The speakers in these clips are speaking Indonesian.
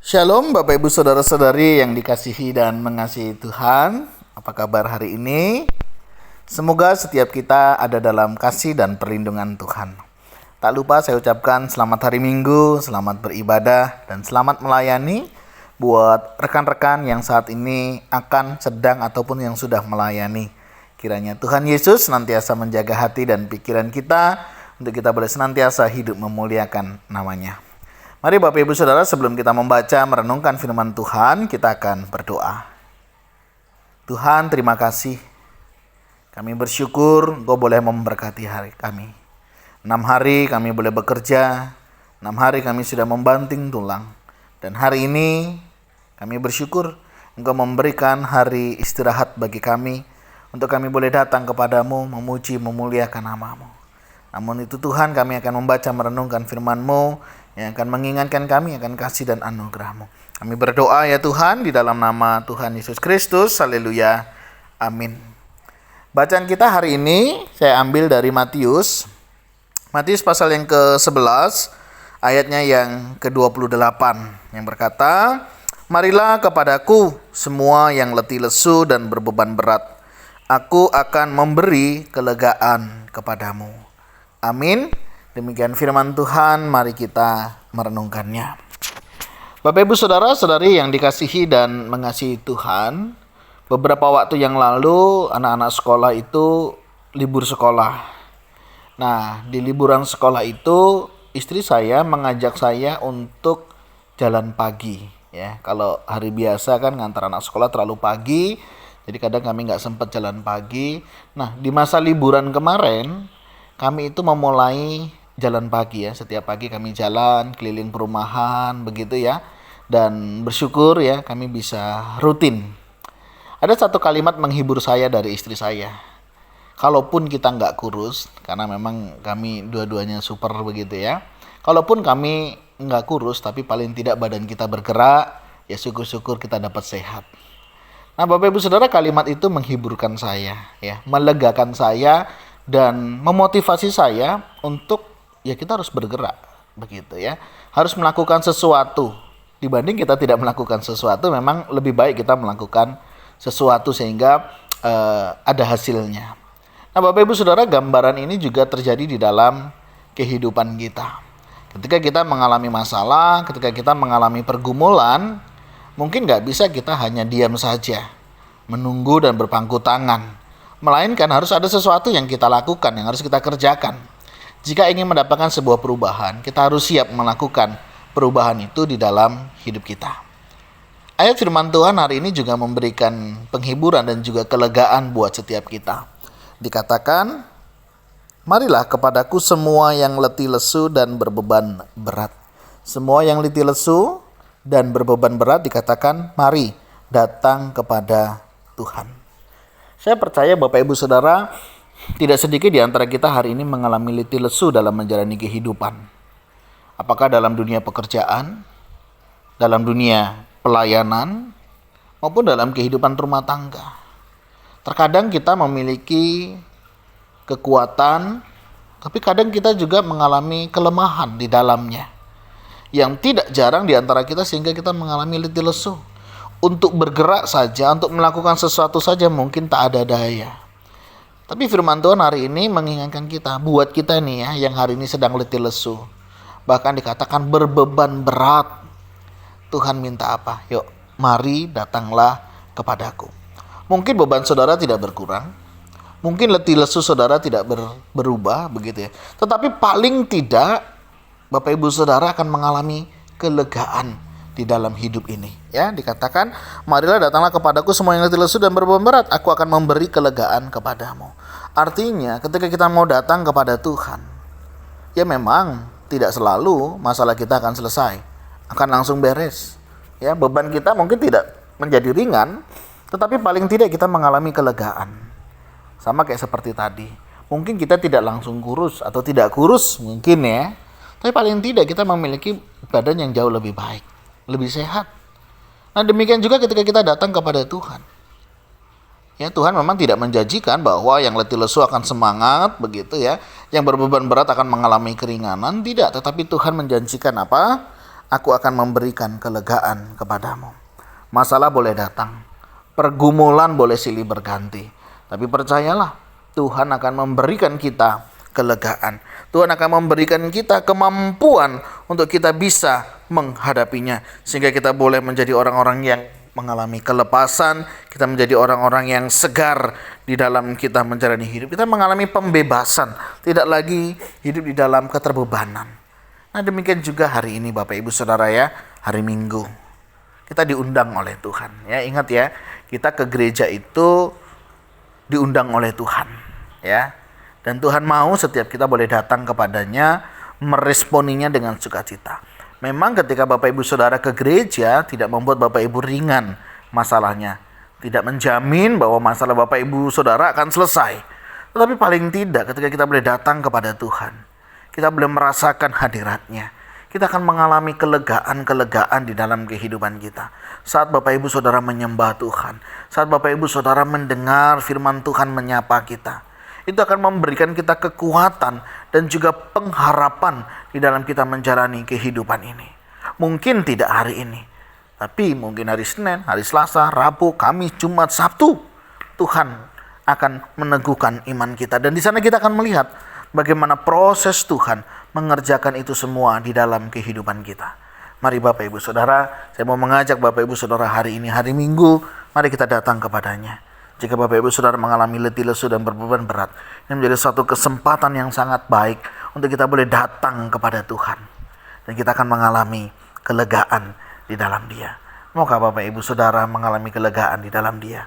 Shalom Bapak Ibu Saudara-saudari yang dikasihi dan mengasihi Tuhan. Apa kabar hari ini? Semoga setiap kita ada dalam kasih dan perlindungan Tuhan. Tak lupa saya ucapkan selamat hari Minggu, selamat beribadah, dan selamat melayani buat rekan-rekan yang saat ini akan sedang ataupun yang sudah melayani. Kiranya Tuhan Yesus senantiasa menjaga hati dan pikiran kita untuk kita boleh senantiasa hidup memuliakan namanya. Mari Bapak Ibu Saudara, sebelum kita membaca merenungkan firman Tuhan, kita akan berdoa. Tuhan, terima kasih. Kami bersyukur Engkau boleh memberkati hari kami. 6 hari kami boleh bekerja, 6 hari kami sudah membanting tulang. Dan hari ini kami bersyukur Engkau memberikan hari istirahat bagi kami, untuk kami boleh datang kepadamu, memuji, memuliakan nama-Mu. Namun itu Tuhan, kami akan membaca merenungkan firman-Mu yang akan mengingatkan kami akan kasih dan anugerah-Mu. Kami berdoa ya Tuhan di dalam nama Tuhan Yesus Kristus. Haleluya. Amin. Bacaan kita hari ini saya ambil dari Matius pasal yang ke-11 ayatnya yang ke-28 yang berkata, "Marilah kepadaku semua yang letih lesu dan berbeban berat. Aku akan memberi kelegaan kepadamu." Amin. Demikian firman Tuhan, mari kita merenungkannya. Bapak Ibu Saudara-saudari yang dikasihi dan mengasihi Tuhan, beberapa waktu yang lalu anak-anak sekolah itu libur sekolah. Nah, di liburan sekolah itu istri saya mengajak saya untuk jalan pagi. Ya, kalau hari biasa kan ngantar anak sekolah terlalu pagi, jadi kadang kami nggak sempat jalan pagi. Nah, di masa liburan kemarin kami itu memulai jalan pagi ya. Setiap pagi kami jalan keliling perumahan begitu ya. Dan bersyukur ya kami bisa rutin. Ada satu kalimat menghibur saya dari istri saya. Kalaupun kita nggak kurus, karena memang kami dua-duanya super begitu ya. Kalaupun kami nggak kurus, tapi paling tidak badan kita bergerak, ya syukur-syukur kita dapat sehat. Nah Bapak Ibu Saudara, kalimat itu menghiburkan saya ya, melegakan saya dan memotivasi saya untuk ya kita harus bergerak begitu ya. Harus melakukan sesuatu. Dibanding kita tidak melakukan sesuatu, memang lebih baik kita melakukan sesuatu sehingga ada hasilnya. Nah Bapak Ibu Saudara, gambaran ini juga terjadi di dalam kehidupan kita. Ketika kita mengalami masalah, ketika kita mengalami pergumulan, mungkin nggak bisa kita hanya diam saja, menunggu dan berpangku tangan. Melainkan harus ada sesuatu yang kita lakukan, yang harus kita kerjakan. Jika ingin mendapatkan sebuah perubahan, kita harus siap melakukan perubahan itu di dalam hidup kita. Ayat firman Tuhan hari ini juga memberikan penghiburan dan juga kelegaan buat setiap kita. Dikatakan, "Marilah kepadaku semua yang letih lesu dan berbeban berat." Semua yang letih lesu dan berbeban berat dikatakan, mari datang kepada Tuhan. Saya percaya Bapak Ibu Saudara, tidak sedikit di antara kita hari ini mengalami letih lesu dalam menjalani kehidupan. Apakah dalam dunia pekerjaan, dalam dunia pelayanan, maupun dalam kehidupan rumah tangga. Terkadang kita memiliki kekuatan, tapi kadang kita juga mengalami kelemahan di dalamnya. Yang tidak jarang di antara kita sehingga kita mengalami letih lesu. Untuk bergerak saja, untuk melakukan sesuatu saja mungkin tak ada daya. Tapi firman Tuhan hari ini mengingatkan kita, buat kita nih ya, yang hari ini sedang letih lesu. Bahkan dikatakan berbeban berat. Tuhan minta apa? Yuk, mari datanglah kepadaku. Mungkin beban saudara tidak berkurang. Mungkin letih lesu saudara tidak berubah begitu ya. Tetapi paling tidak Bapak Ibu Saudara akan mengalami kelegaan di dalam hidup ini ya. Dikatakan, marilah datanglah kepadaku semua yang letih lesu dan berbeban berat, aku akan memberi kelegaan kepadamu. Artinya ketika kita mau datang kepada Tuhan, ya memang tidak selalu masalah kita akan selesai, akan langsung beres ya. Beban kita mungkin tidak menjadi ringan, tetapi paling tidak kita mengalami kelegaan. Sama kayak seperti tadi, mungkin kita tidak langsung kurus atau tidak kurus mungkin ya, tapi paling tidak kita memiliki badan yang jauh lebih baik, lebih sehat. Nah demikian juga ketika kita datang kepada Tuhan. Ya Tuhan memang tidak menjanjikan bahwa yang letih lesu akan semangat begitu ya, yang berbeban berat akan mengalami keringanan, tidak. Tetapi Tuhan menjanjikan apa? aku akan memberikan kelegaan kepadamu. Masalah boleh datang, pergumulan boleh silih berganti, tapi percayalah, Tuhan akan memberikan kita kelegaan. Tuhan akan memberikan kita kemampuan untuk kita bisa menghadapinya, sehingga kita boleh menjadi orang-orang yang mengalami kelepasan, kita menjadi orang-orang yang segar di dalam kita menjalani hidup. Kita mengalami pembebasan, tidak lagi hidup di dalam keterbebanan. Nah, demikian juga hari ini Bapak Ibu Saudara ya, hari Minggu. Kita diundang oleh Tuhan. Ya, ingat ya, kita ke gereja itu diundang oleh Tuhan, ya. Dan Tuhan mau setiap kita boleh datang kepadanya, meresponinya dengan sukacita. Memang ketika Bapak Ibu Saudara ke gereja tidak membuat Bapak Ibu ringan masalahnya. Tidak menjamin bahwa masalah Bapak Ibu Saudara akan selesai. Tetapi paling tidak ketika kita boleh datang kepada Tuhan, kita boleh merasakan hadiratnya. Kita akan mengalami kelegaan-kelegaan di dalam kehidupan kita. Saat Bapak Ibu Saudara menyembah Tuhan, saat Bapak Ibu Saudara mendengar firman Tuhan menyapa kita, itu akan memberikan kita kekuatan dan juga pengharapan di dalam kita menjalani kehidupan ini. Mungkin tidak hari ini, tapi mungkin hari Senin, hari Selasa, Rabu, Kamis, Jumat, Sabtu, Tuhan akan meneguhkan iman kita. Dan di sana kita akan melihat bagaimana proses Tuhan mengerjakan itu semua di dalam kehidupan kita. Mari Bapak Ibu Saudara, saya mau mengajak Bapak Ibu Saudara hari ini, hari Minggu, mari kita datang kepadanya. Jika Bapak Ibu Saudara mengalami letih lesu dan berbeban berat, ini menjadi suatu kesempatan yang sangat baik untuk kita boleh datang kepada Tuhan. Dan kita akan mengalami kelegaan di dalam Dia. Maukah Bapak Ibu Saudara mengalami kelegaan di dalam Dia?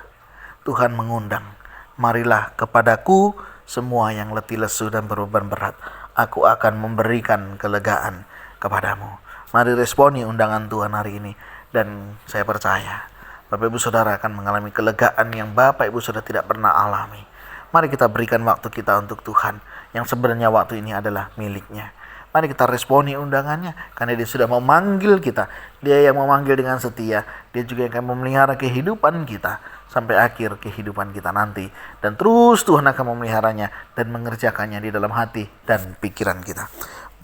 Tuhan mengundang, marilah kepadaku semua yang letih lesu dan berbeban berat, aku akan memberikan kelegaan kepadamu. Mari responi undangan Tuhan hari ini. Dan saya percaya Bapak Ibu Saudara akan mengalami kelegaan yang Bapak Ibu Saudara tidak pernah alami. Mari kita berikan waktu kita untuk Tuhan, yang sebenarnya waktu ini adalah miliknya. Mari kita responi undangannya, karena Dia sudah memanggil kita. Dia yang memanggil dengan setia. Dia juga yang akan memelihara kehidupan kita sampai akhir kehidupan kita nanti. Dan terus Tuhan akan memeliharanya dan mengerjakannya di dalam hati dan pikiran kita.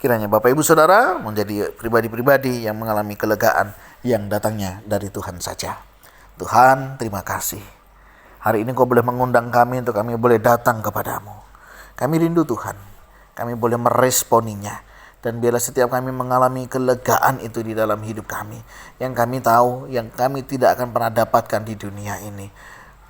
Kiranya Bapak Ibu Saudara menjadi pribadi-pribadi yang mengalami kelegaan yang datangnya dari Tuhan saja. Tuhan, terima kasih. Hari ini Kau boleh mengundang kami untuk kami boleh datang kepadamu. Kami rindu Tuhan. Kami boleh meresponinya. Dan biarlah setiap kami mengalami kelegaan itu di dalam hidup kami. Yang kami tahu, yang kami tidak akan pernah dapatkan di dunia ini.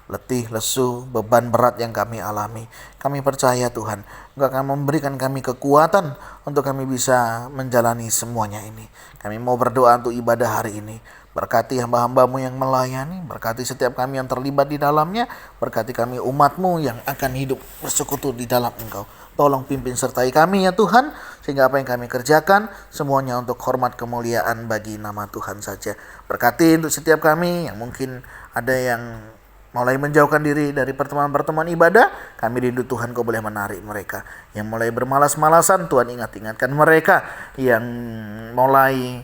Letih, lesu, beban berat yang kami alami. Kami percaya Tuhan, Engkau akan memberikan kami kekuatan untuk kami bisa menjalani semuanya ini. Kami mau berdoa untuk ibadah hari ini. Berkati hamba-hambamu yang melayani, berkati setiap kami yang terlibat di dalamnya, berkati kami umatmu yang akan hidup bersekutu di dalam Engkau. Tolong pimpin sertai kami ya Tuhan, sehingga apa yang kami kerjakan semuanya untuk hormat kemuliaan bagi nama Tuhan saja. Berkati untuk setiap kami yang mungkin ada yang mulai menjauhkan diri dari pertemuan-pertemuan ibadah, kami rindu Tuhan Kau boleh menarik mereka. Yang mulai bermalas-malasan, Tuhan ingatkan mereka. Yang mulai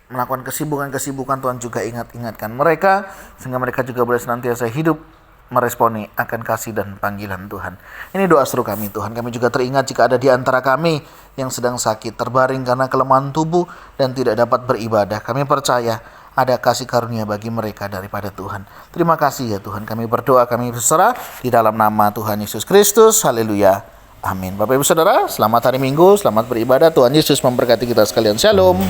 melakukan kesibukan-kesibukan, Tuhan juga ingatkan mereka, sehingga mereka juga boleh senantiasa hidup meresponi akan kasih dan panggilan Tuhan. Ini doa seru kami Tuhan. Kami juga teringat jika ada di antara kami yang sedang sakit, terbaring karena kelemahan tubuh dan tidak dapat beribadah. Kami percaya ada kasih karunia bagi mereka daripada Tuhan. Terima kasih ya Tuhan. Kami berdoa, kami berserah di dalam nama Tuhan Yesus Kristus. Haleluya. Amin. Bapak Ibu Saudara, selamat hari Minggu, selamat beribadah. Tuhan Yesus memberkati kita sekalian. Shalom.